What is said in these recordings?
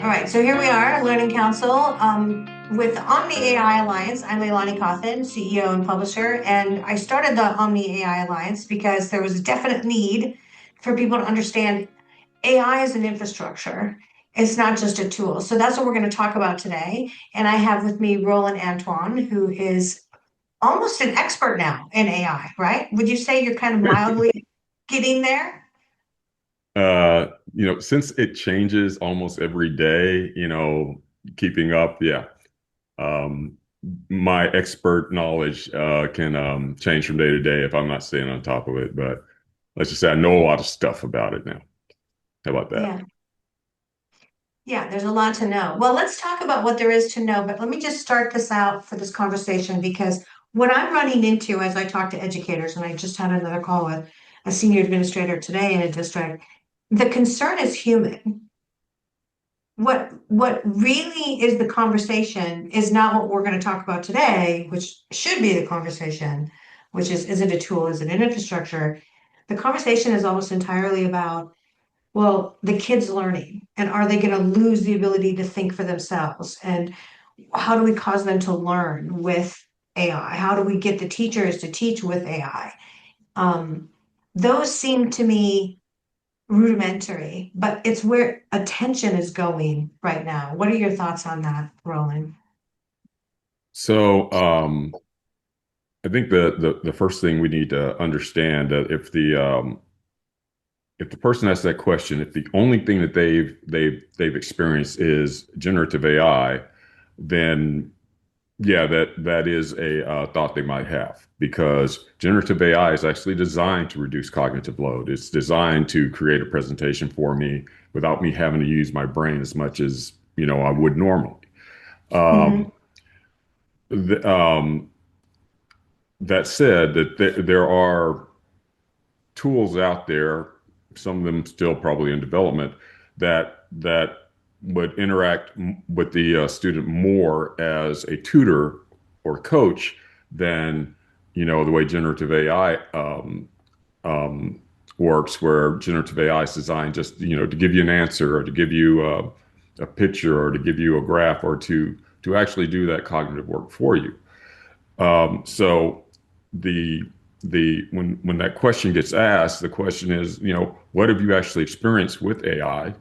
All right, so here we are, Learning Counsel, with the Omni-AI Alliance. I'm Leilani Cawthon, CEO and publisher, and I started the Omni-AI Alliance because there was a definite need for people to understand AI as an infrastructure. It's not just a tool. So that's what we're going to talk about today. And I have with me Roland Antoine, who is almost an expert now in AI, right? Would you say you're kind of mildly getting there? Since it changes almost every day, keeping up, yeah. Um, my expert knowledge can change from day to day if I'm not staying on top of it. But let's just say I know a lot of stuff about it now. How about that? Yeah. Yeah, there's a lot to know. Well, let's talk about what there is to know, but let me just start this out for this conversation because what I'm running into as I talk to educators, and I just had another call with a senior administrator today in a district, the concern is human. What really is the conversation is not what we're going to talk about today, which should be the conversation, which is it a tool, is it an infrastructure? The conversation is almost entirely about well, the kids learning, and are they going to lose the ability to think for themselves? And how do we cause them to learn with AI? How do we get the teachers to teach with AI? Those seem to me rudimentary, but it's where attention is going right now. What are your thoughts on that, Roland? So, I think the first thing we need to understand that if the person asks that question, if the only thing that they've experienced is generative AI, then yeah, that is a thought they might have because generative AI is actually designed to reduce cognitive load. It's designed to create a presentation for me without me having to use my brain as much as I would normally. Hmm. Um, the, that said, there are tools out there, some of them still probably in development, that would interact with the student more as a tutor or coach than the way generative AI works, where generative AI is designed just to give you an answer or to give you a picture or to give you a graph or to actually do that cognitive work for you. So the when that question gets asked, the question is, what have you actually experienced with AI?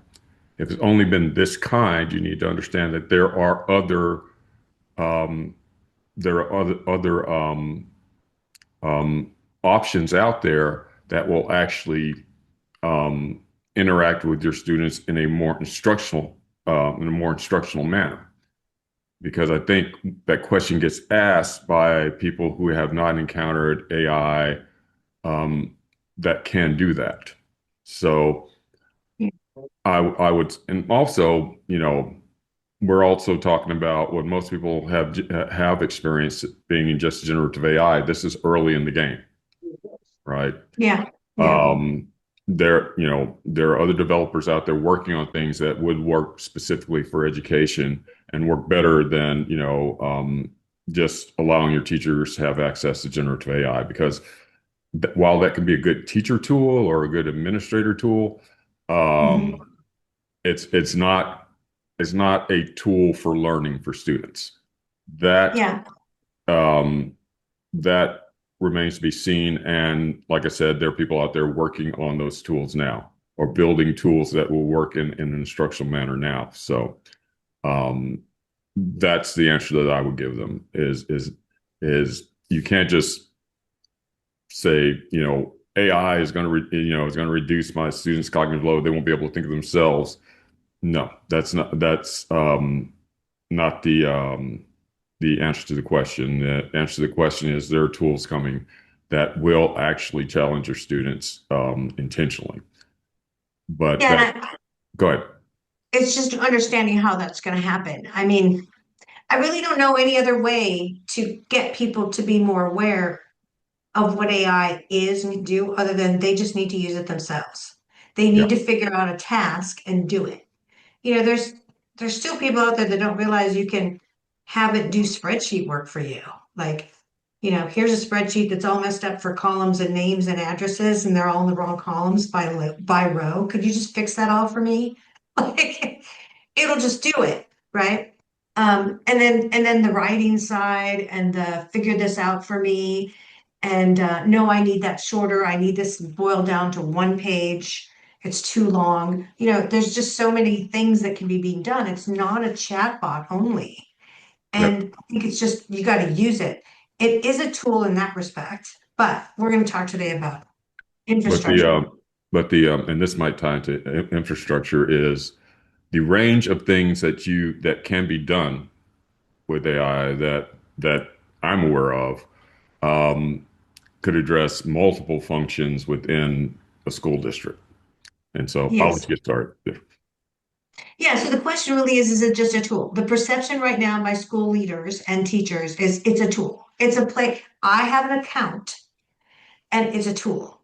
If it's only been this kind, you need to understand that um, there are other um, options out there that will actually um, interact with your students in a more instructional manner. Because I think that question gets asked by people who have not encountered AI that can do that. So I would, and also, we're also talking about what most people have experienced being in just generative AI. This is early in the game, right? Yeah, yeah. Um, there are other developers out there working on things that would work specifically for education and work better than, just allowing your teachers to have access to generative AI. Because while that can be a good teacher tool or a good administrator tool, Hmm. um, it's not a tool for learning for students. That Yeah. um, that remains to be seen. And like I said, there are people out there working on those tools now or building tools that will work in an instructional manner now. So um, that's the answer that I would give them is you can't just say, AI is going to, is going to reduce my students' cognitive load. They won't be able to think of themselves. No, that's not the answer to the question. The answer to the question is there are tools coming that will actually challenge your students intentionally. But Yeah, that, and go ahead. it's just understanding how that's going to happen. I mean, I really don't know any other way to get people to be more aware of what AI is and can do other than they just need to use it themselves. They Yeah. need to figure out a task and do it. There's still people out there that don't realize you can have it do spreadsheet work for you. Like, here's a spreadsheet that's all messed up for columns and names and addresses, and they're all in the wrong columns by row. Could you just fix that all for me? Like, it'll just do it, right? And then the writing side and the figure this out for me. And no, I need that shorter. I need this boiled down to one page. It's too long. You know, there's just so many things that can be being done. It's not a chatbot only. Yep. And I think it's just you got to use it. It is a tool in that respect, but we're going to talk today about But infrastructure. the and this might tie into infrastructure is the range of things that can be done with AI that I'm aware of um, could address multiple functions within a school district. And so I'll let Yes. you get started. Yeah, so the question really is it just a tool? The perception right now by school leaders and teachers is it's a tool. It's a play. I have an account and it's a tool.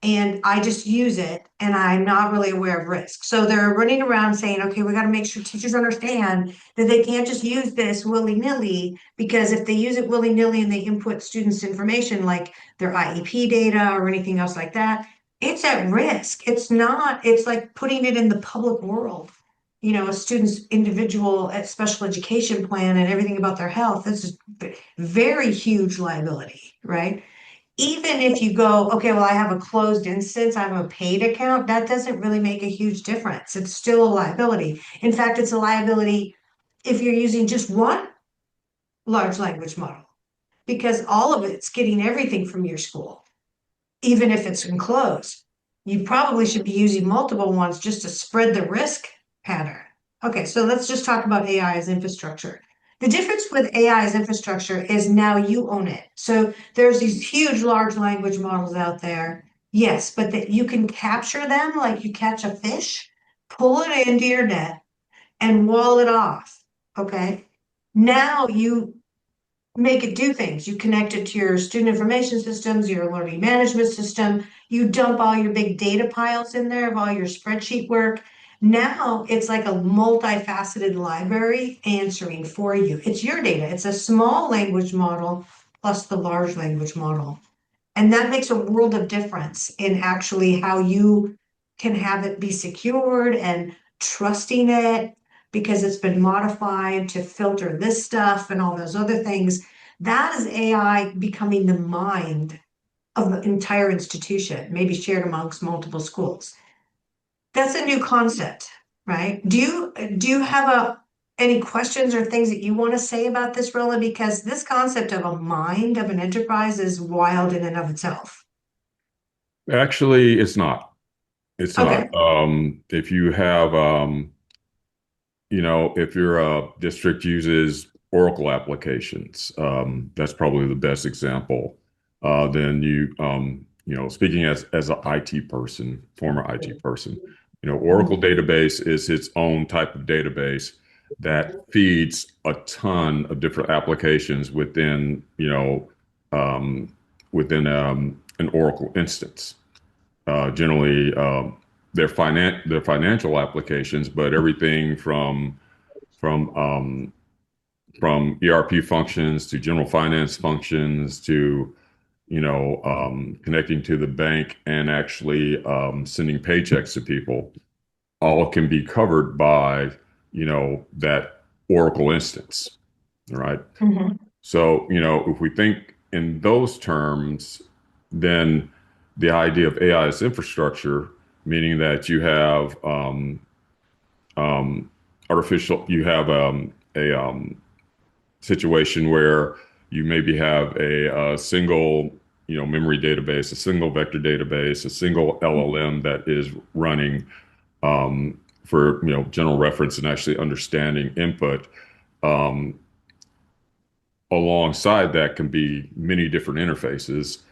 And I just use it and I'm not really aware of risk. So they're running around saying, okay, we got to make sure teachers understand that they can't just use this willy-nilly because if they use it willy-nilly and they input students' information like their IEP data or anything else like that, it's at risk. It's not, it's like putting it in the public world. You know, a student's individual special education plan and everything about their health. This is very huge liability, right? Even if you go, okay, well, I have a closed instance, I have a paid account, that doesn't really make a huge difference. It's still a liability. In fact, it's a liability if you're using just one large language model, because all of it's getting everything from your school even if it's enclosed. You probably should be using multiple ones just to spread the risk pattern. Okay, so let's just talk about AI as infrastructure. The difference with AI as infrastructure is now you own it. So there's these huge large language models out there. Yes, but that you can capture them like you catch a fish, pull it into your net and wall it off. Okay. Now you make it do things. You connect it to your student information systems, your learning management system. You dump all your big data piles in there of all your spreadsheet work. Now it's like a multifaceted library answering for you. It's your data. It's a small language model plus the large language model. And that makes a world of difference in actually how you can have it be secured and trusting it because it's been modified to filter this stuff and all those other things. That is AI becoming the mind of the entire institution, maybe shared amongst multiple schools. That's a new concept, right? Do you have any questions or things that you want to say about this, Rolla? Because this concept of a mind of an enterprise is wild in and of itself. Actually, it's not. It's not. Okay. If you have if your district uses Oracle applications, that's probably the best example. Then speaking as an IT person, former IT person, Oracle Mhm. database is its own type of database that feeds a ton of different applications um, within an Oracle instance. Generally, they're financial applications, but everything from um, from ERP functions to general finance functions to connecting to the bank and actually sending paychecks to people, all can be covered by that Oracle instance, right? Mhm. So if we think in those terms, then the idea of AI as infrastructure, meaning that you have um, you have a situation where you maybe have a single, memory database, a single vector database, a single LLM that is running for, general reference and actually understanding input. Um, Alongside that can be many different interfaces,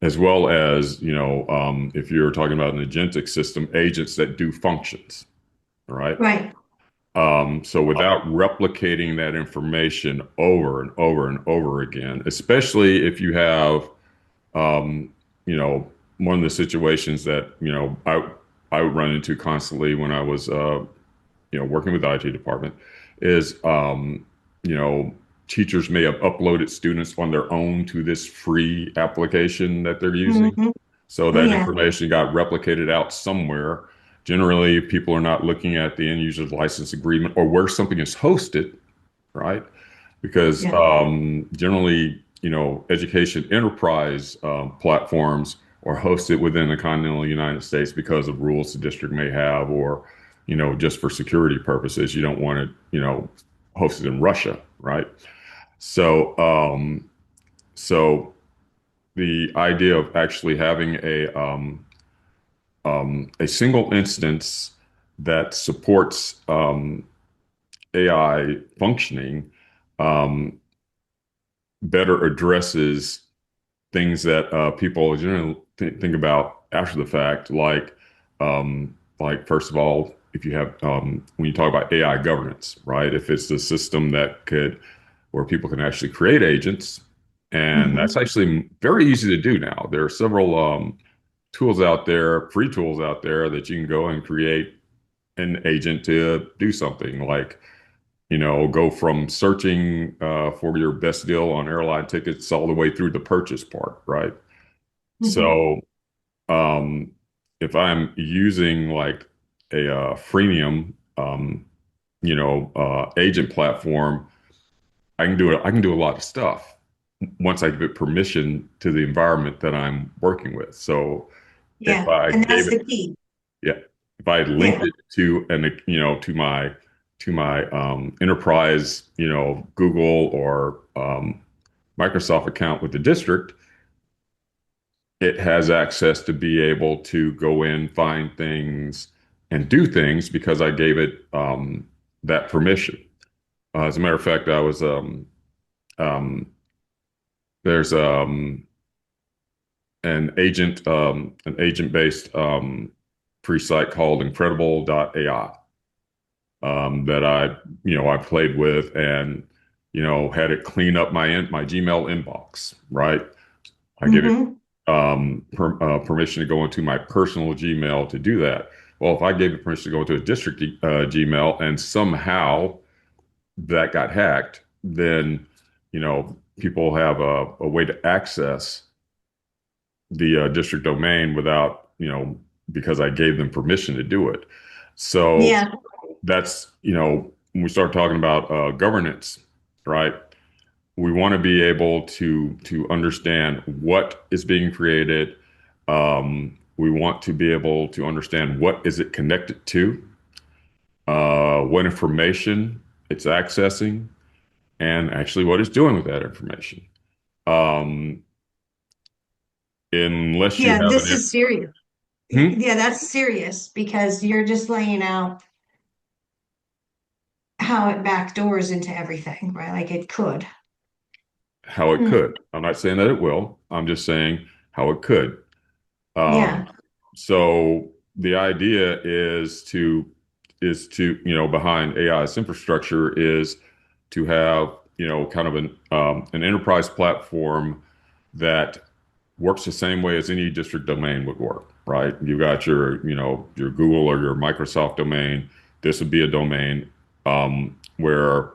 as well as, if you're talking about an agentic system, agents that do functions, all right? Right. So without replicating that information over and over and over again, especially if you have, um, you know, one of the situations that, I would run into constantly when I was, working with the IT department is, you know, teachers may have uploaded students on their own to this free application that they're using. Mhm. So Oh, that yeah. information got replicated out somewhere, Generally, people are not looking at the end user's license agreement or where something is hosted, right? Because Yeah. generally, education enterprise platforms are hosted within the continental United States because of rules the district may have, or just for security purposes, you don't want it, hosted in Russia, right? So, so the idea of actually having a single instance that supports AI functioning um, better addresses things that people generally think about after the fact, like first of all, if you have when you talk about AI governance, right? If it's a system that could where people can actually create agents, and that's Hmm. actually very easy to do now. There are several tools out there, free tools out there that you can go and create an agent to do something like go from searching for your best deal on airline tickets all the way through the purchase part, right? Hmm. So, um, if I'm using like a freemium, agent platform, I can do it. I can do a lot of stuff once I give it permission to the environment that I'm working with. So, if Yeah. I And gave that's it the key. yeah. If I had linked Yeah. it to to my enterprise, Google or Microsoft account with the district, it has access to be able to go in, find things, and do things because I gave it that permission. As a matter of fact, I was um, there's an agent-based free site called Incredible.ai that I played with and had it clean up my Gmail inbox, right? I gave it Hmm. permission to go into my personal Gmail to do that. Well, if I gave it permission to go into a district Gmail and somehow that got hacked, then people have a way to access the district domain without because I gave them permission to do it. So Yeah. that's when we start talking about governance, right? We want to be able to understand what is being created. We want to be able to understand what is it connected to, what information it's accessing, and actually what it's doing with that information. Um, unless you Yeah. have This an is serious. hmm? Yeah, that's serious because you're just laying out how it backdoors into everything, right? Like it could. How it Hmm. could. I'm not saying that it will. I'm just saying how it could. Um, Yeah. so the idea is to behind AI's infrastructure is to have kind of an enterprise platform that works the same way as any district domain would work, right? You got your Google or your Microsoft domain. This would be a domain where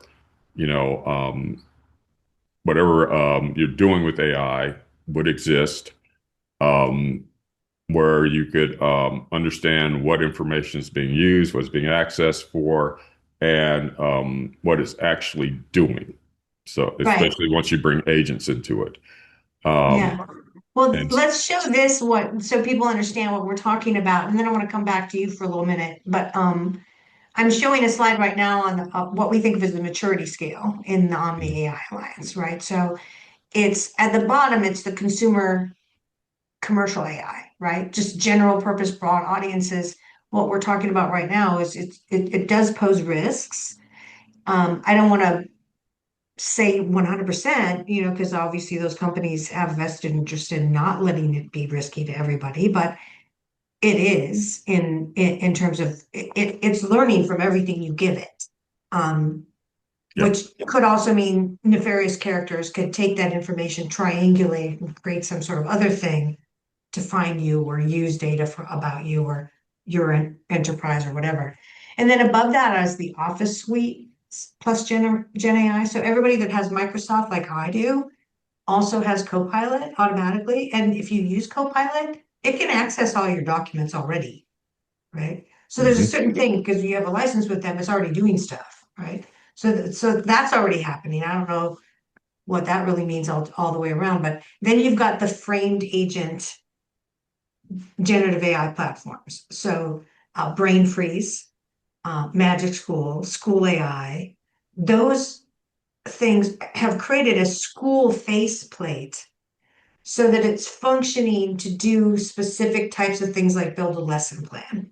you know whatever you're doing with AI would exist. Um, where you could understand what information is being used, what's being accessed for, and what it's actually doing. So, Right. especially once you bring agents into it. Um, Yeah. Well, and let's show this what so people understand what we're talking about, and then I want to come back to you for a little minute. But I'm showing a slide right now on what we think of as the maturity scale in the Omni-AI Alliance, right? So it's at the bottom, it's the consumer commercial AI, right? Just general purpose, broad audiences. What we're talking about right now is it does pose risks. I don't want to say 100%, because obviously those companies have vested interest in not letting it be risky to everybody, but it is in terms of it's learning from everything you give it. Um, yeah, which could also mean nefarious characters could take that information, triangulate, and create some sort of other thing to find you or use data about you or your enterprise or whatever. And then above that is the Office suite plus Gen AI. So everybody that has Microsoft, like I do, also has Copilot automatically. And if you use Copilot, it can access all your documents already, right? So there's a certain thing, because you have a license with them, it's already doing stuff, right? So that's already happening. I don't know what that really means all the way around, but then you've got the framed agent generative AI platforms. So Brain Freeze, Magic School, School AI, those things have created a school faceplate so that it's functioning to do specific types of things like build a lesson plan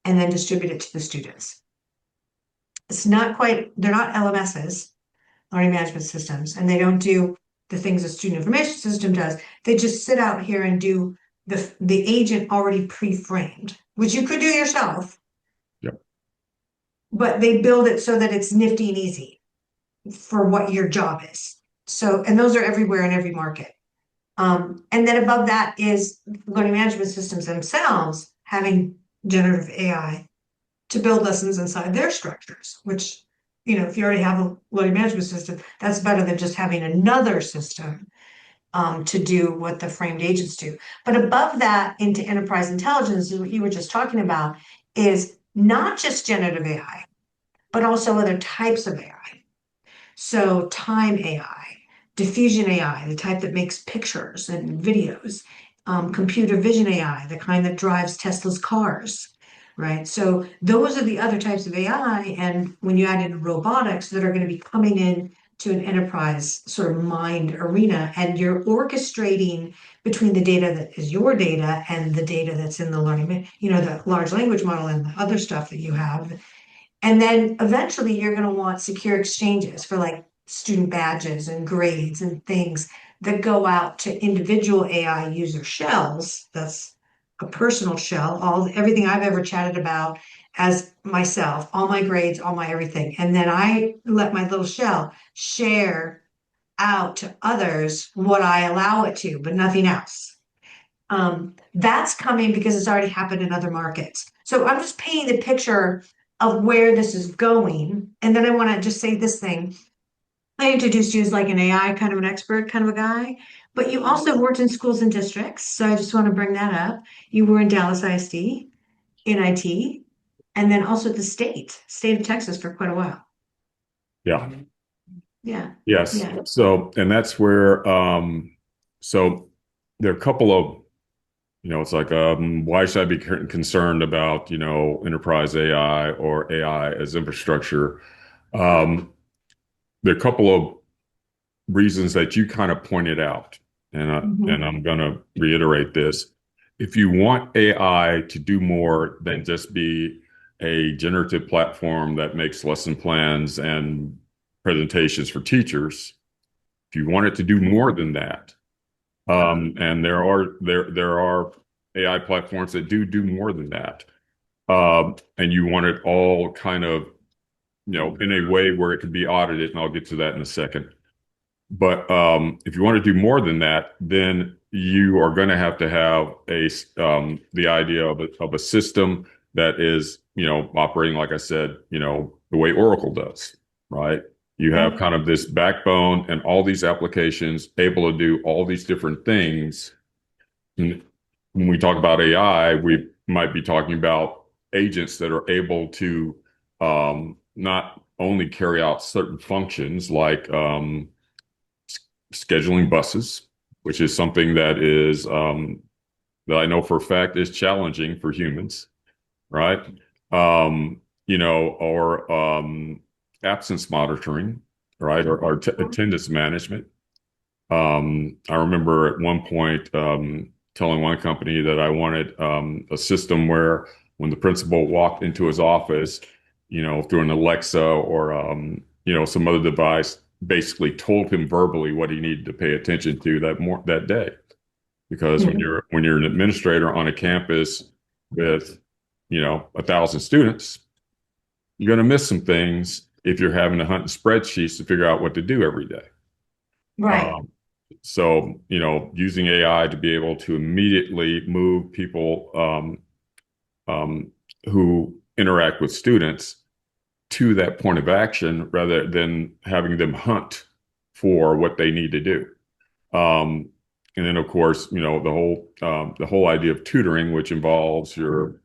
and then distribute it to the students. It's not quite, they're not LMSs, learning management systems, and they don't do the things a student information system does. They just sit out here and do the agent already pre-framed, which you could do yourself, Yep. but they build it so that it's nifty and easy for what your job is. So, and those are everywhere in every market. And then above that is learning management systems themselves having generative AI to build lessons inside their structures, which, if you already have a learning management system, that's better than just having another system to do what the framed agents do. But above that, into enterprise intelligence, what you were just talking about, is not just generative AI, but also other types of AI. So time AI, diffusion AI, the type that makes pictures and videos, computer vision AI, the kind that drives Tesla's cars, right? So those are the other types of AI. And when you add in robotics that are going to be coming in to an enterprise sort of mind arena, and you're orchestrating between the data that is your data and the data that's in the learning, the large language model and the other stuff that you have. And then eventually you're going to want secure exchanges for like student badges and grades and things that go out to individual AI user shells. That's a personal shell, everything I've ever chatted about as myself, all my grades, all my everything. And then I let my little shell share out to others what I allow it to, but nothing else. That's coming because it's already happened in other markets. So I'm just painting the picture of where this is going. And then I want to just say this thing. I introduced you as like an AI kind of an expert kind of a guy, but you also worked in schools and districts. So I just want to bring that up. You were in Dallas ISD in IT, and then also at the state of Texas for quite a while. Yeah. Yeah. Yes. Yeah. So, and that's where, so there are a couple of, it's like, why should I be concerned about, enterprise AI or AI as infrastructure? There are a couple of reasons that you kind of pointed out, and I'm going to reiterate this. If you want AI to do more than just be a generative platform that makes lesson plans and presentations for teachers, if you want it to do more than that, and there are AI platforms that do more than that, and you want it all kind of in a way where it can be audited, and I'll get to that in a second. But if you want to do more than that, then you are going to have the idea of a system that is operating, like I said, the way Oracle does, right? You have kind of this backbone and all these applications able to do all these different things. And when we talk about AI, we might be talking about agents that are able to not only carry out certain functions like scheduling buses, which is something that I know for a fact is challenging for humans, right? Or absence monitoring, right? Or attendance management. I remember at one point telling one company that I wanted a system where when the principal walked into his office, through an Alexa or some other device, basically told him verbally what he needed to pay attention to that day. Because when you're an administrator on a campus with 1,000 students, you're going to miss some things if you're having to hunt in spreadsheets to figure out what to do every day. Right. So, using AI to be able to immediately move people who interact with students to that point of action rather than having them hunt for what they need to do. And then, of course, the whole idea of tutoring, which involves your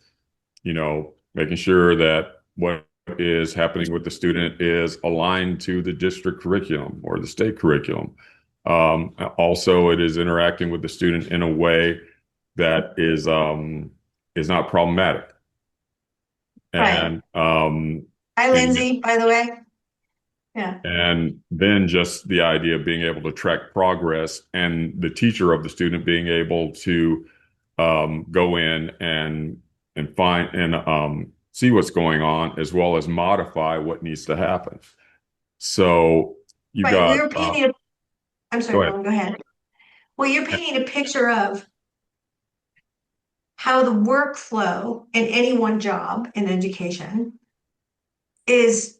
making sure that what is happening with the student is aligned to the district curriculum or the state curriculum. Also, it is interacting with the student in a way that is not problematic. Right. And Hi, and Lindsay, by the way. Yeah. and then just the idea of being able to track progress and the teacher of the student being able to go in and find and see what's going on as well as modify what needs to happen. So you Right. We got were painting I'm go sorry, ahead. Roland, go ahead. Well, you're painting a picture of how the workflow in any one job in education is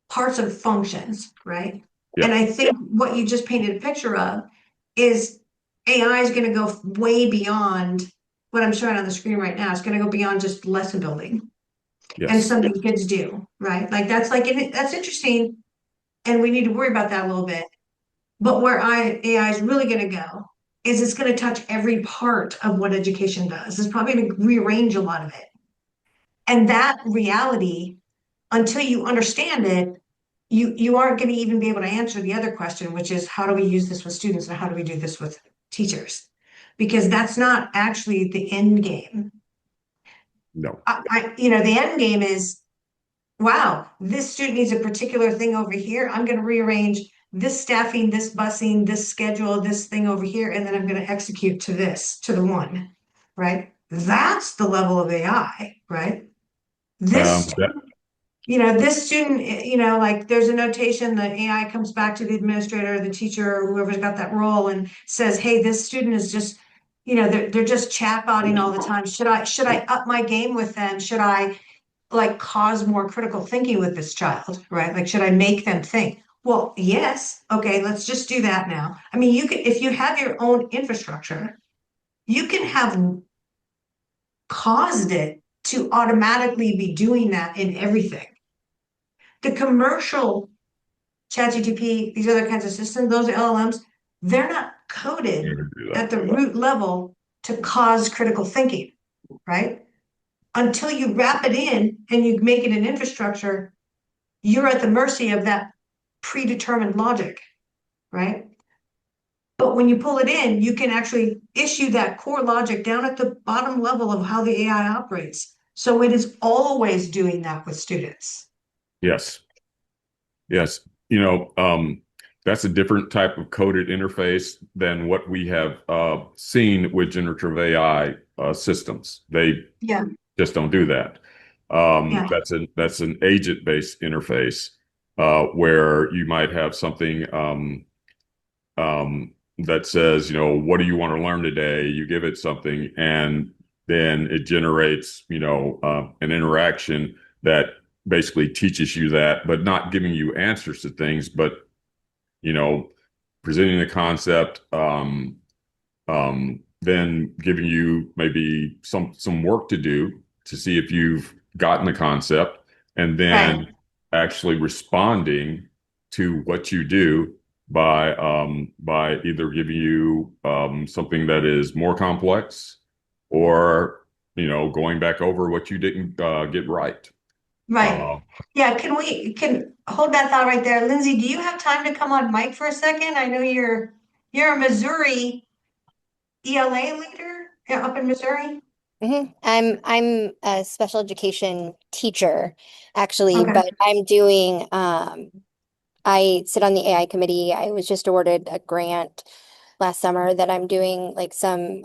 parts of functions, right? Yeah. And I think what you just painted a picture of is AI is going to go way beyond what I'm showing on the screen right now. It's going to go beyond just lesson building and Yes. something kids do, right? Like that's interesting, and we need to worry about that a little bit. But where AI is really going to go is it's going to touch every part of what education does. It's probably going to rearrange a lot of it. And that reality, until you understand it, you aren't going to even be able to answer the other question, which is how do we use this with students and how do we do this with teachers? Because that's not actually the end game. No. The end game is, wow, this student needs a particular thing over here. I'm going to rearrange this staffing, this busing, this schedule, this thing over here, and then I'm going to execute to this, to the one, right? That's the level of AI, right? This That, this student, like there's a notation that AI comes back to the administrator, the teacher, or whoever's got that role and says, hey, this student is just, they're just chatbotting all the time. Should I up my game with them? Should I like cause more critical thinking with this child, right? Like, should I make them think? Well, yes. Okay, let's just do that now. I mean, you can, if you have your own infrastructure, you can have caused it to automatically be doing that in everything. The commercial ChatGPT, these other kinds of systems, those LLMs, they're not coded do at that. the root level to cause critical thinking, right? Until you wrap it in and you make it an infrastructure, you're at the mercy of that predetermined logic, right? But when you pull it in, you can actually issue that core logic down at the bottom level of how the AI operates. So it is always doing that with students. Yes. Yes. That's a different type of coded interface than what we have seen with generative AI systems. They Yeah, just don't do that. yeah, That's an agent-based interface where you might have something that says, what do you want to learn today? You give it something, and then it generates, an interaction that basically teaches you that, but not giving you answers to things, but you know, presenting the concept, then giving you maybe some work to do to see if you've gotten the concept, and right, then actually responding to what you do by either giving you something that is more complex or going back over what you didn't get right. right. Uh, Yeah, can hold that thought right there. Lindsay, do you have time to come on mic for a second? I know you're a Missouri ELA leader, yeah, up in Missouri. I'm a special education teacher, actually, Okay. but I'm doing I sit on the AI committee. I was just awarded a grant last summer that I'm doing like some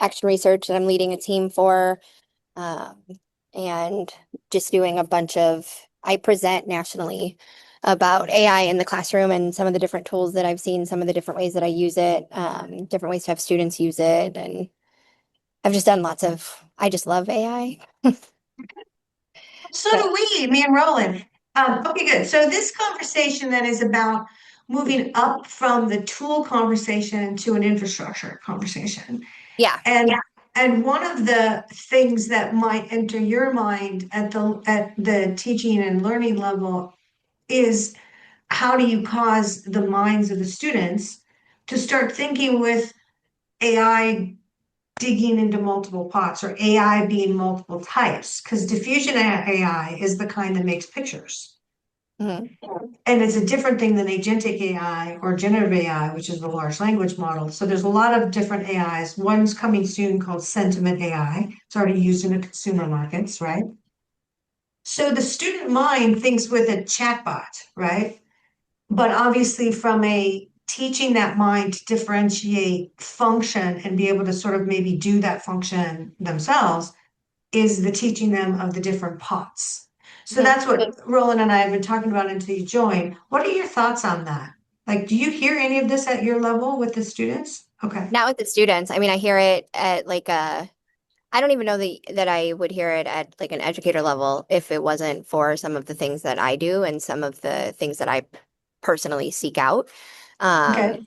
action research that I'm leading a team for, um, and just doing a bunch of I present nationally about AI in the classroom and some of the different tools that I've seen, some of the different ways that I use it, different ways to have students use it, and I've just done lots of, I just love AI. So So do we, me and Roland. Okay, good. So this conversation then is about moving up from the tool conversation to an infrastructure conversation. yeah, And one of the things that might enter your mind at the teaching and learning level is how do you cause the minds of the students to start thinking with AI digging into multiple pots or AI being multiple types, because diffusion AI is the kind that makes pictures. Mhm. And it's a different thing than agentic AI or generative AI, which is the large language model. So there's a lot of different AIs. One's coming soon called sentiment AI. It's already used in the consumer markets, right? So the student mind thinks with a chatbot, right? But obviously, from a teaching that mind to differentiate function and be able to sort of maybe do that function themselves is the teaching them of the different pots. So Mhm. that's what Roland and I have been talking about until you join. What are your thoughts on that? Like, do you hear any of this at your level with the students? Okay. Not with the students. I mean, I hear it at like I don't even know that I would hear it at like an educator level if it wasn't for some of the things that I do and some of the things that I personally seek out. Okay.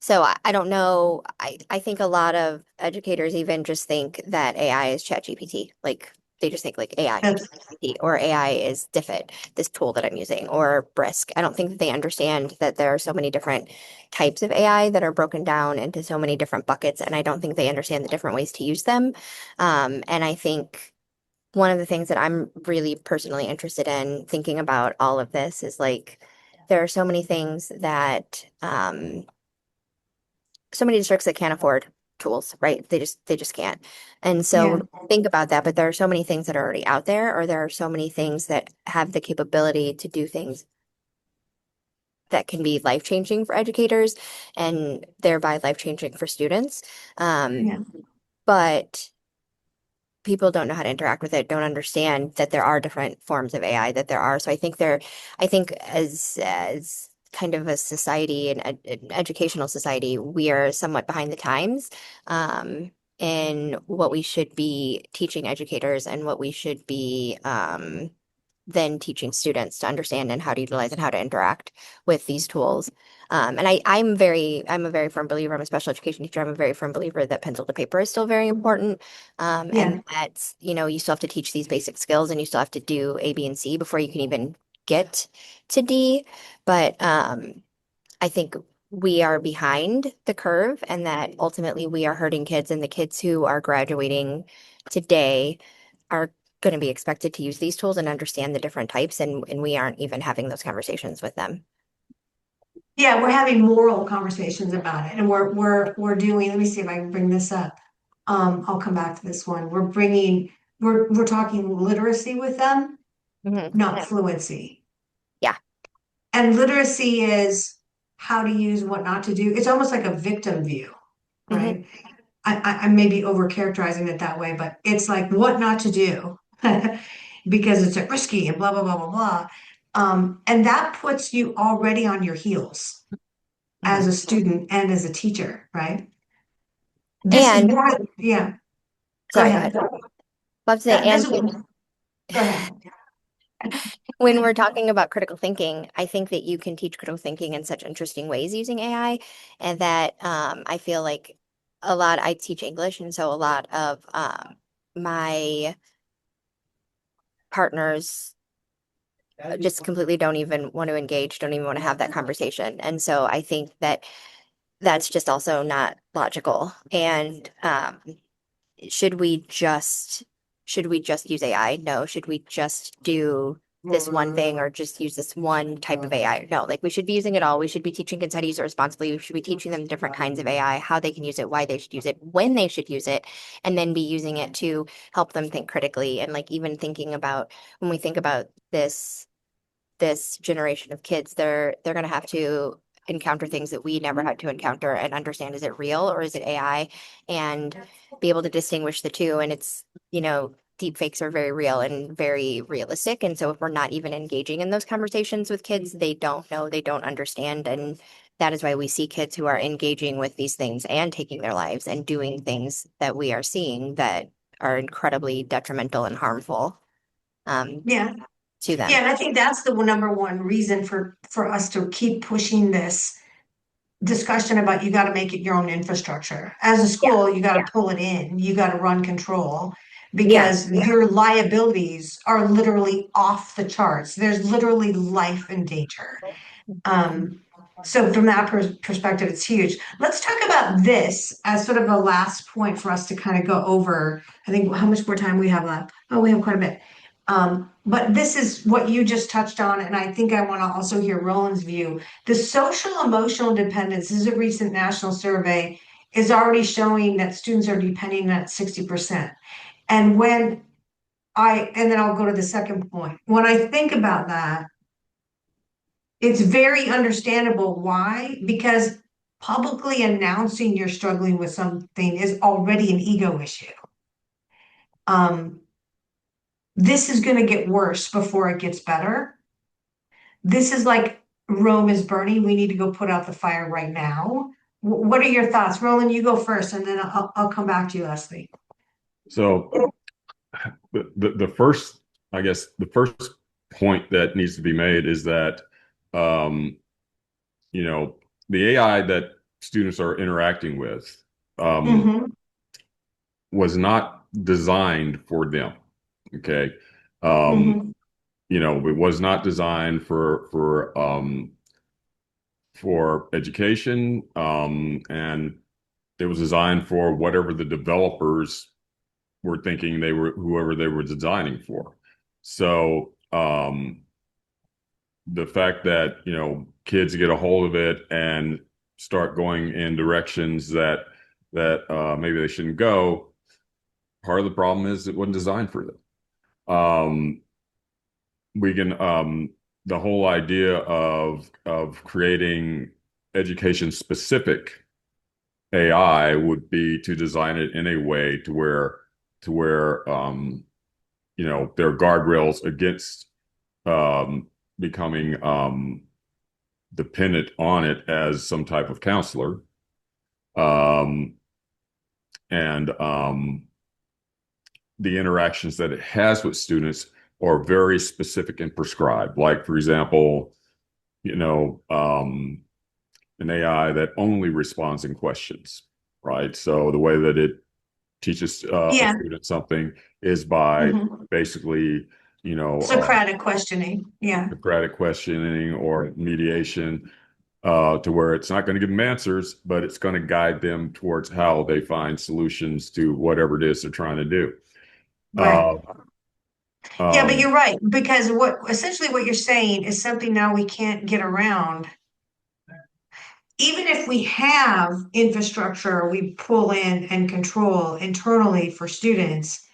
So I don't know. I think a lot of educators even just think that AI is ChatGPT. Like they just think like AI is That's, ChatGPT or AI is Diffit, this tool that I'm using, or Brisk. I don't think that they understand that there are so many different types of AI that are broken down into so many different buckets, and I don't think they understand the different ways to use them. And I think one of the things that I'm really personally interested in thinking about all of this is like there are so many things that so many districts that can't afford tools, right? They just can't. And yeah. so think about that, but there are so many things that are already out there, or there are so many things that have the capability to do things that can be life-changing for educators and thereby life-changing for students. Um, Yeah. but people don't know how to interact with it, don't understand that there are different forms of AI that there are. So I think as kind of a society and an educational society, we are somewhat behind the times in what we should be teaching educators and what we should be then teaching students to understand and how to utilize and how to interact with these tools. And I'm a very firm believer. I'm a special education teacher. I'm a very firm believer that pencil to paper is still very important. Yeah. And that, you still have to teach these basic skills and you still have to do A, B, and C before you can even get to D. But I think we are behind the curve and that ultimately we are hurting kids and the kids who are graduating today are going to be expected to use these tools and understand the different types and we aren't even having those conversations with them. Yeah, we're having moral conversations about it, and we're doing. Let me see if I can bring this up. I'll come back to this one. We're talking literacy with them, Mhm. not fluency. Yeah. And literacy is how to use what not to do. It's almost like a victim view, Hmm. right? I may be over characterizing it that way, but it's like what not to do because it's risky and blah blah blah blah blah. And that puts you already on your heels as Hmm. a student and as a teacher, right? This is And what, yeah, go sorry, go ahead. ahead. Love to say, This and is go ahead. when we're talking about critical thinking, I think that you can teach critical thinking in such interesting ways using AI, and that I feel like I teach English, and so a lot of my partners just completely don't even want to engage, don't even want to have that conversation. And so I think that that's just also not logical. And should we just should we just use AI? No. Should we just do this one thing or just use this one type of AI? No, like we should be using it all. We should be teaching kids how to use it responsibly. We should be teaching them different kinds of AI, how they can use it, why they should use it, when they should use it, and then be using it to help them think critically. And like even thinking about when we think about this generation of kids, they're going to have to encounter things that we never had to encounter and understand, is it real or is it AI, and be able to distinguish the two. And it's, deep fakes are very real and very realistic. And so if we're not even engaging in those conversations with kids, they don't know, they don't understand. And that is why we see kids who are engaging with these things and taking their lives and doing things that we are seeing that are incredibly detrimental and harmful Yeah. to Yeah, them. and I think that's the number one reason for us to keep pushing this discussion about you got to make it your own infrastructure. As a Yeah. school, you got to pull it in, you got to run control Yeah. because your liabilities are literally off the charts. There's literally life in danger. Um, So from that perspective, it's huge. Let's talk about this as sort of a last point for us to kind of go over. I think how much more time we have left? Oh, we have quite a bit. But this is what you just touched on, and I think I want to also hear Roland's view. The social emotional dependence, this is a recent national survey, is already showing that students are depending at 60%. And and then I'll go to the second point. When I think about that, it's very understandable why, because publicly announcing you're struggling with something is already an ego issue. This is going to get worse before it gets better. This is like Rome is burning. We need to go put out the fire right now. What are your thoughts? Roland, you go first, and then I'll come back to you, Leslie. So the first, I guess, the first point that needs to be made is that, you know, the AI that students are interacting with Mm-hmm. was not designed for them. Okay. Um, Mm-hmm. you know, it was not designed for education, and it was designed for whatever the developers were thinking they were, whoever they were designing for. So the fact that, you know, kids get a hold of it and start going in directions that maybe they shouldn't go, part of the problem is it wasn't designed for them. We can the whole idea of creating education specific AI would be to design it in a way to where you know, there are guardrails against becoming dependent on it as some type of counselor. Um, and the interactions that it has with students are very specific and prescribed. Like, for example, you know, an AI that only responds in questions, right? So the way that it teaches a Yeah. student something is by Mm-hmm. basically, you know, Socratic questioning. Yeah. Socratic questioning or mediation, to where it's not going to give them answers, but it's going to guide them towards how they find solutions to whatever it is they're trying to do. Right. Uh, Yeah, but um, you're right, because what you're saying is something now we can't get around. Even if we have infrastructure we pull in and control internally for students,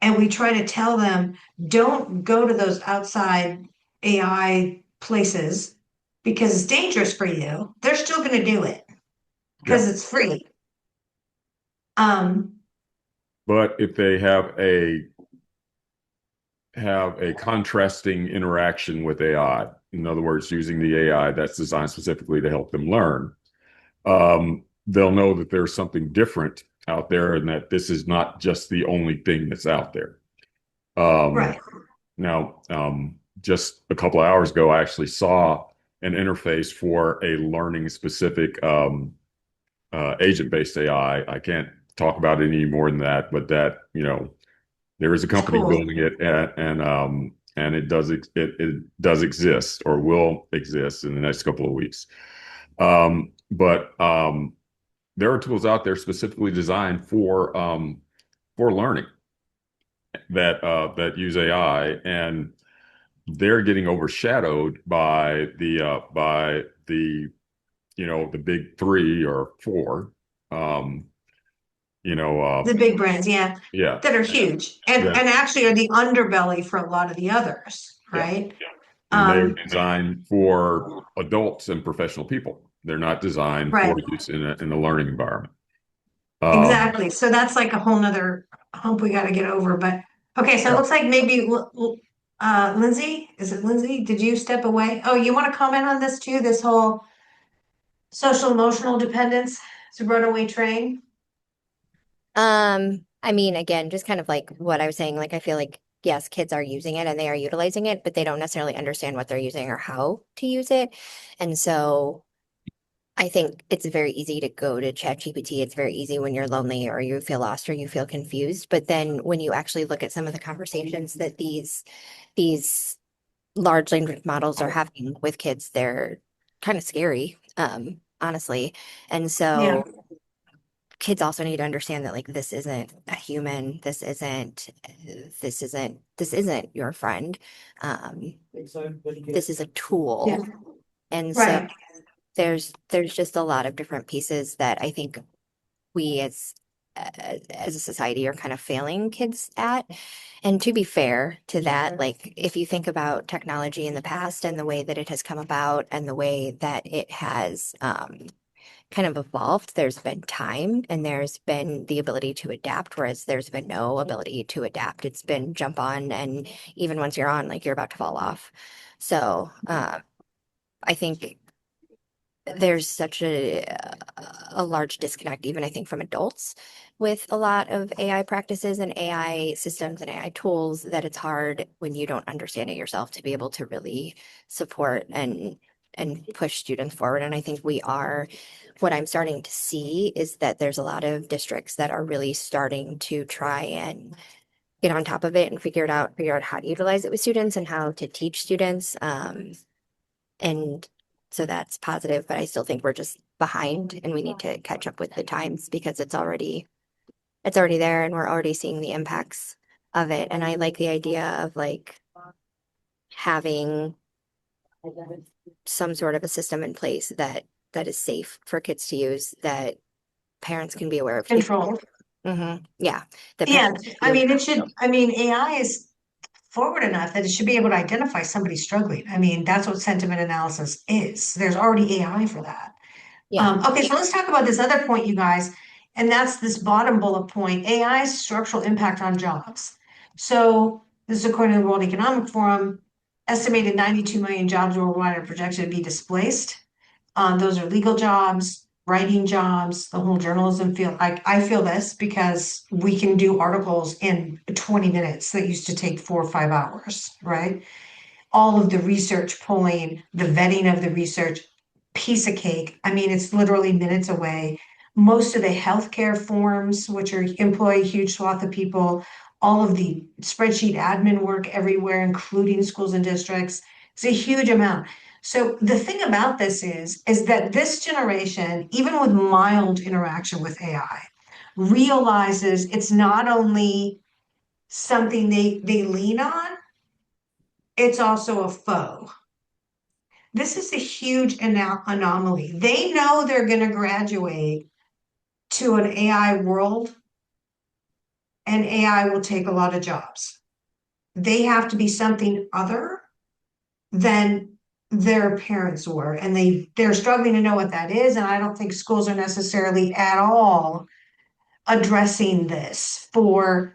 and we try to tell them, don't go to those outside AI places because it's dangerous for you, they're still going to do it yeah. because it's free. Um, But if they have a contrasting interaction with AI, in other words, using the AI that's designed specifically to help them learn, they'll know that there's something different out there and that this is not just the only thing that's out there. Um, right. now, just a couple of hours ago, I actually saw an interface for a learning specific agent-based AI. I can't talk about it any more than that, but that, you know, there is a It's company cool. building it, and it does exist or will exist in the next couple of weeks. But there are tools out there specifically designed for learning that use AI, and they're getting overshadowed by the, you know, the big three or four. Um, you know, The big brands, yeah, yeah, that are huge that and actually are the underbelly for a lot of the others, yeah, right? and they're Um, designed for adults and professional people. They're not designed right. for use in a learning environment. Um, Exactly. So that's like a whole nother hump we got to get over. But okay, so it yeah. looks like maybe Lindsay, is it Lindsay? Did you step away? Oh, you want to comment on this too? This whole social emotional dependence to runaway train? I mean, again, just kind of like what I was saying, like I feel like yes, kids are using it and they are utilizing it, but they don't necessarily understand what they're using or how to use it. And so I think it's very easy to go to ChatGPT. It's very easy when you're lonely or you feel lost or you feel confused. But then when you actually look at some of the conversations that these large language models are having with kids, they're kind of scary. honestly. And Yeah. so kids also need to understand that like this isn't a human, this isn't your friend. This is a Yeah. tool. And so Right. there's just a lot of different pieces that I think we as a society are kind of failing kids at. And to be fair to that, like if you think about technology in the past and the way that it has come about and the way that it has kind of evolved, there's been time and there's been the ability to adapt, whereas there's been no ability to adapt. It's been jump on, and even once you're on, like you're about to fall off. So I think there's such a large disconnect, even I think from adults, with a lot of AI practices and AI systems and AI tools, that it's hard when you don't understand it yourself to be able to really support and push students forward. And I think what I'm starting to see is that there's a lot of districts that are really starting to try and get on top of it and figure out how to utilize it with students and how to teach students. And so that's positive, but I still think we're just behind and we need to catch up with the times because it's already there and we're already seeing the impacts of it. And I like the idea of like having some sort of a system in place that is safe for kids to use, that parents can be aware of too. Control. Yeah. That Yeah. parents I mean, Yep. AI is forward enough that it should be able to identify somebody struggling. I mean, that's what sentiment analysis is. There's already AI for that. yeah. Okay, so let's talk about this other point, you guys, and that's this bottom bullet point, AI's structural impact on jobs. So this is according to the World Economic Forum, estimated 92 million jobs worldwide are projected to be displaced. Those are legal jobs, writing jobs, the whole journalism field. I feel this because we can do articles in 20 minutes that used to take 4 or 5 hours, right? All of the research pulling, the vetting of the research, piece of cake. I mean, it's literally minutes away. Most of the healthcare forms, which are employ a huge swath of people, all of the spreadsheet admin work everywhere, including schools and districts, it's a huge amount. So the thing about this is that this generation, even with mild interaction with AI, realizes it's not only something they lean on, it's also a foe. This is a huge anomaly. They know they're going to graduate to an AI world and AI will take a lot of jobs. They have to be something other than their parents were, and they're struggling to know what that is. And I don't think schools are necessarily at all addressing this for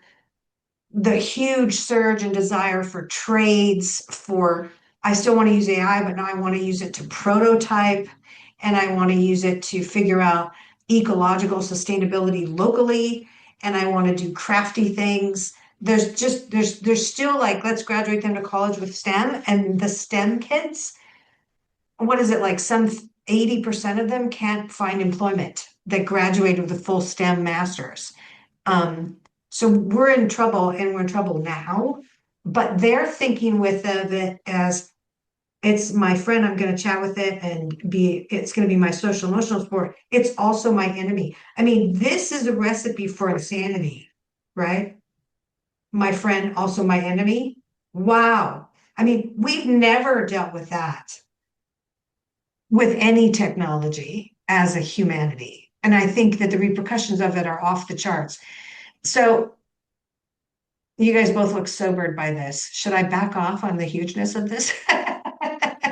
the huge surge and desire for trades, for I still want to use AI, but now I want to use it to prototype and I want to use it to figure out ecological sustainability locally, and I want to do crafty things. There's still like, let's graduate them to college with STEM, and the STEM kids, what is it like, some 80% of them can't find employment that graduated with a full STEM master's. So we're in trouble, and we're in trouble now, but they're thinking with it as it's my friend, I'm going to chat with it and it's going to be my social emotional support. It's also my enemy. I mean, this is a recipe for insanity, right? My friend, also my enemy. Wow. I mean, we've never dealt with that with any technology as a humanity. And I think that the repercussions of it are off the charts. So you guys both look sobered by this. Should I back off on the hugeness of this?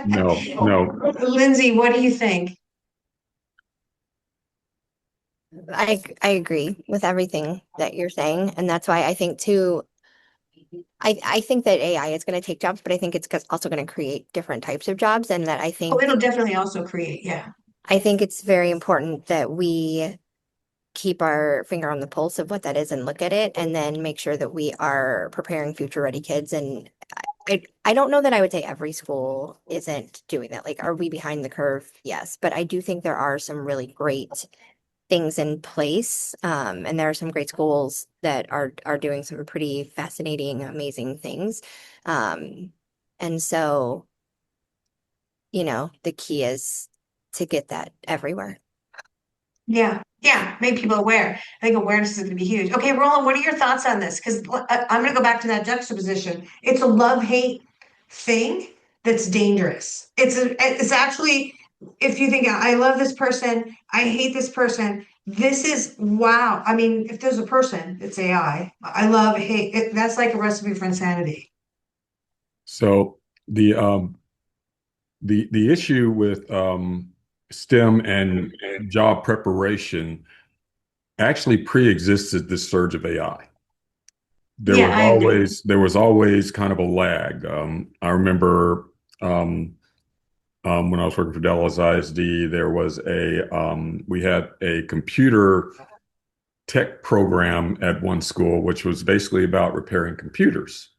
No. Lindsay, what do you think? I agree with everything that you're saying. And that's why I think too, I think that AI is going to take jobs, but I think it's also going to create different types of jobs. And that Oh, it'll definitely also create, yeah. I think it's very important that we keep our finger on the pulse of what that is and look at it and then make sure that we are preparing future ready kids. And I don't know that I would say every school isn't doing that. Like, are we behind the curve? Yes. But I do think there are some really great things in place. And there are some great schools that are doing some pretty fascinating, amazing things. And so, the key is to get that everywhere. Yeah, yeah, make people aware. I think awareness is going to be huge. Okay, Roland, what are your thoughts on this? Because I'm going to go back to that juxtaposition. It's a love-hate thing that's dangerous. It's actually, if you think I love this person, I hate this person. This is wow. I mean, if there's a person, it's AI. I love hate. That's like a recipe for insanity. So the the issue with STEM and job preparation actually pre-existed this surge of AI. Yeah, I agree. There was always kind of a lag. I remember when I was working for Dallas ISD, there was we had a computer tech program at one school, which was basically about repairing computers.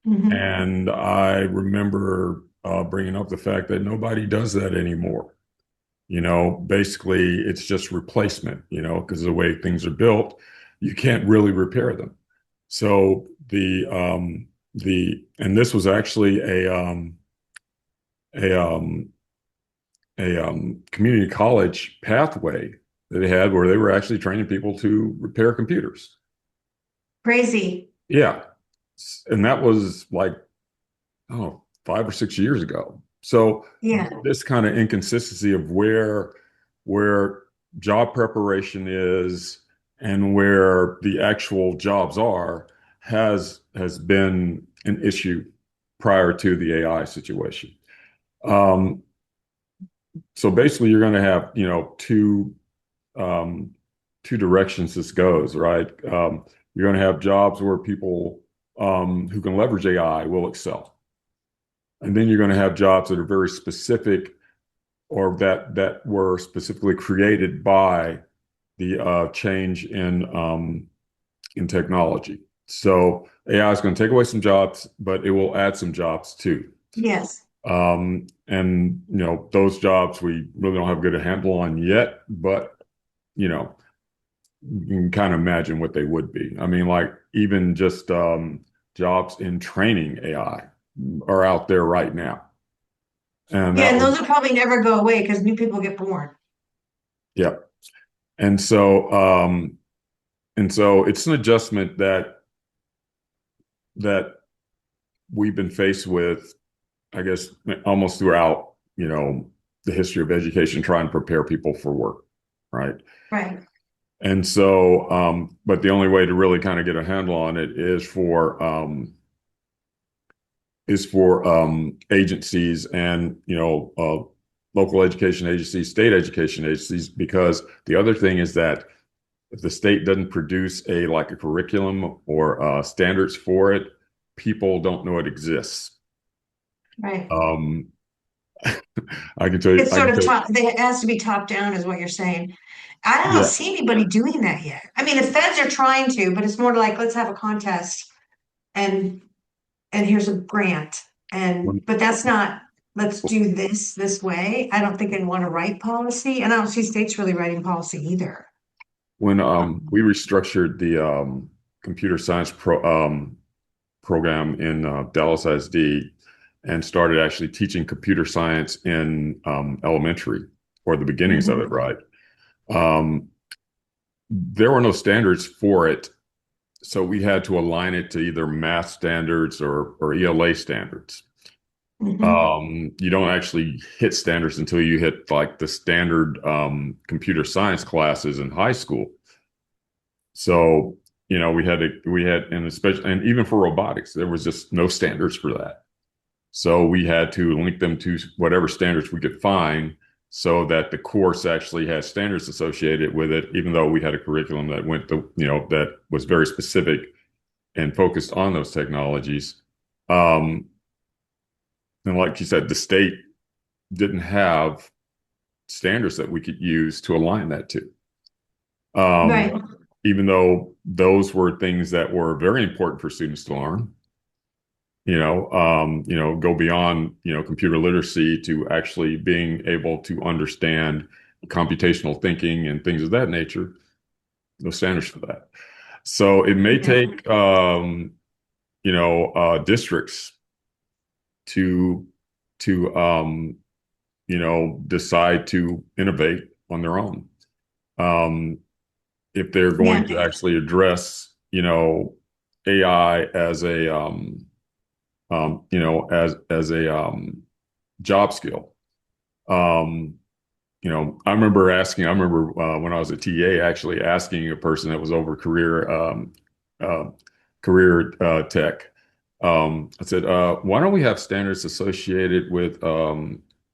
Mhm. And I remember bringing up the fact that nobody does that anymore. Basically, it's just replacement, because the way things are built, you can't really repair them. So and this was actually a, community college pathway that they had where they were actually training people to repair computers. Crazy. Yeah. And that was like, oh, 5 or 6 years ago. So Yeah. this kind of inconsistency of where job preparation is and where the actual jobs are has been an issue prior to the AI situation. Um, so basically, you're going to have um, two directions this goes, right? You're going to have jobs where people who can leverage AI will excel. And then you're going to have jobs that are very specific or that were specifically created by the change in technology. So AI is going to take away some jobs, but it will add some jobs too. Yes. And those jobs we really don't have a good handle on yet, but you know, you can kind of imagine what they would be. I mean, like even just jobs in training AI are out there right now. And Yeah, that and would, those will probably never go away because new people get born. yeah. And so, it's an adjustment that we've been faced with, I guess, almost throughout, the history of education, trying to prepare people for work, right? Right. And so, but the only way to really kind of get a handle on it is for agencies and local education agencies, state education agencies, because the other thing is that if the state doesn't produce a curriculum or standards for it, people don't know it exists. Right. Um, I can tell you, It's sort of top, it has to be top down, is what you're saying. I don't yeah. see anybody doing that yet. I mean, the feds are trying to, but it's more like, let's have a contest and here's a grant. When But that's not, let's do this way. I don't think they want to write policy, and I don't see states really writing policy either. when we restructured the computer science program in Dallas ISD and started actually teaching computer science in elementary or the beginnings of it, Mhm. right? Um, there were no standards for it, so we had to align it to either math standards or ELA standards. Mhm. You don't actually hit standards until you hit like the standard computer science classes in high school. So, and especially, and even for robotics, there was just no standards for that. So we had to link them to whatever standards we could find so that the course actually has standards associated with it, even though we had a curriculum that that was very specific and focused on those technologies. Um, and like you said, the state didn't have standards that we could use to align that to. Um, Right. even though those were things that were very important for students to learn, go beyond, computer literacy to actually being able to understand computational thinking and things of that nature, no standards for that. So it may Yeah. take, districts to to decide to innovate on their own. If they're going to Yeah. actually address, AI as a, as a job skill. Um, I remember when I was a TA actually asking a person that was over uh, career tech. I said, why don't we have standards associated with,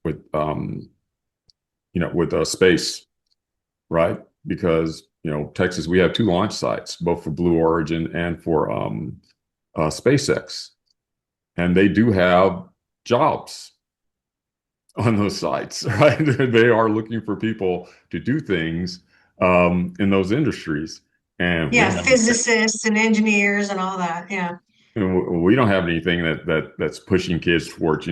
with space, right? Because, Texas, we have two launch sites, both for Blue Origin and for SpaceX, and they do have jobs on those sites, right? They are looking for people to do things in those industries, and Yeah, physicists and engineers and all that. Yeah. we don't have anything that's pushing kids towards, a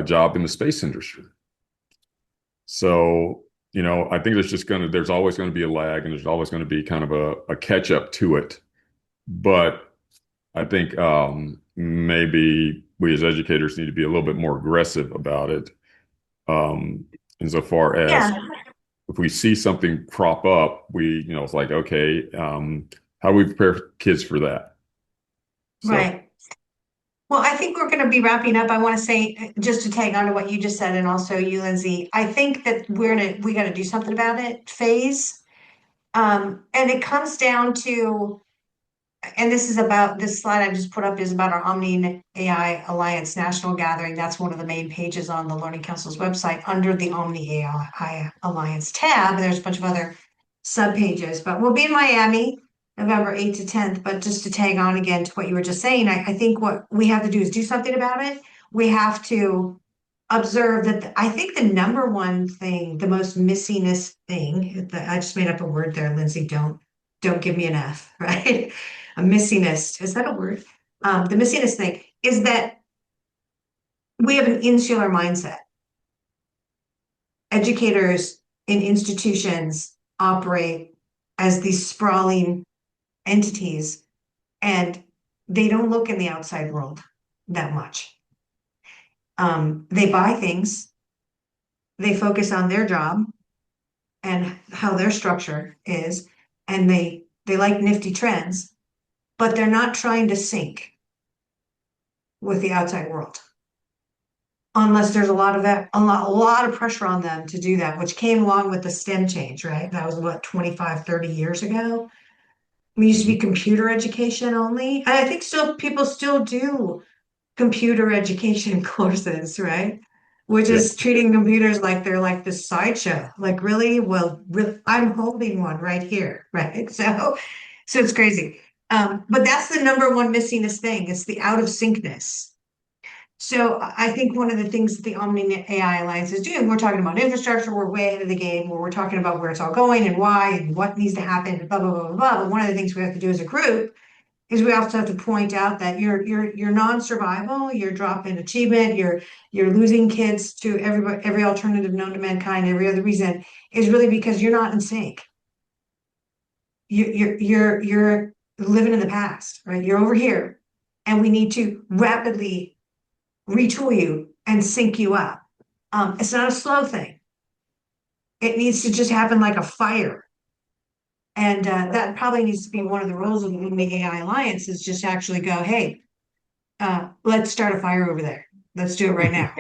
job in the space industry. So, I think there's always going to be a lag, and there's always going to be kind of a catch up to it. But I think maybe we as educators need to be a little bit more aggressive about it. Insofar as Yeah. if we see something crop up, it's like, okay, how do we prepare kids for that? So, Right. Well, I think we're going to be wrapping up. I want to say, just to tag on to what you just said, and also you, Lindsay, I think that we got to do something about it, phase. And it comes down to, and this slide I just put up is about our Omni-AI Alliance National Gathering. That's one of the main pages on the Learning Council's website under the Omni-AI Alliance tab. And there's a bunch of other sub pages, but we'll be in Miami November 8th to 10th. But just to tag on again to what you were just saying, I think what we have to do is do something about it. We have to observe that I think the number one thing, the most missingest thing, I just made up a word there, Lindsay, don't give me an F, right? A missingest, is that a word? The missingest thing is that we have an insular mindset. Educators in institutions operate as these sprawling entities, and they don't look in the outside world that much. They buy things, they focus on their job and how their structure is, and they like nifty trends, but they're not trying to sync with the outside world unless there's a lot of pressure on them to do that, which came along with the STEM change, right? That was what, 25, 30 years ago. We used to be computer education only. And I think people still do computer education courses, right? Which yeah, is treating computers like they're like this sideshow. Like, really? Well, I'm holding one right here, right? So it's crazy. But that's the number one missingest thing. It's the out of syncness. So I think one of the things that the Omni-AI Alliance is doing, we're talking about infrastructure, we're way ahead of the game, where we're talking about where it's all going and why and what needs to happen, and blah, blah, blah, blah, blah. But one of the things we have to do as a group is we also have to point out that you're non-survival, you're dropping achievement, you're losing kids to every alternative known to mankind, every other reason is really because you're not in sync. You're living in the past, right? You're over here, and we need to rapidly retool you and sync you up. It's not a slow thing. It needs to just happen like a fire. And that probably needs to be one of the roles of the AI Alliance is just actually go, hey, let's start a fire over there. Let's do it right now.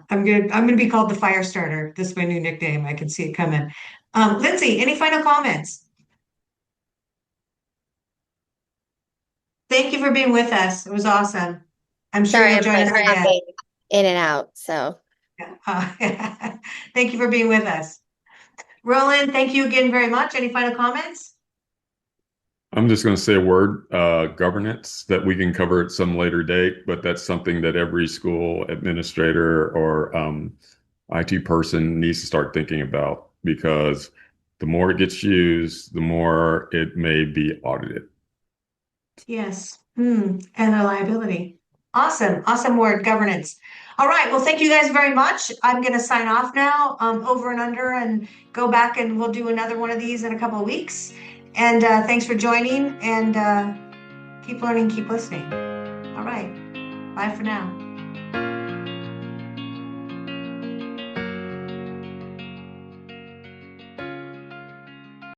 I'm gonna be called the fire starter. This is my new nickname. I can see it coming. Lindsay, any final comments? Thank you for being with us. It was awesome. I'm sure Sorry, you'll I'm join us like again. hopping in and out. So Thank you for being with us. Roland, thank you again very much. Any final comments? I'm just going to say a word, governance, that we can cover at some later date, but that's something that every school administrator or IT person needs to start thinking about, because the more it gets used, the more it may be audited. Yes. And a liability. Awesome. Awesome word, governance. All right. Well, thank you guys very much. I'm going to sign off now, over and under, and go back and we'll do another one of these in a couple of weeks. And thanks for joining, and keep learning, keep listening. All right. Bye for now.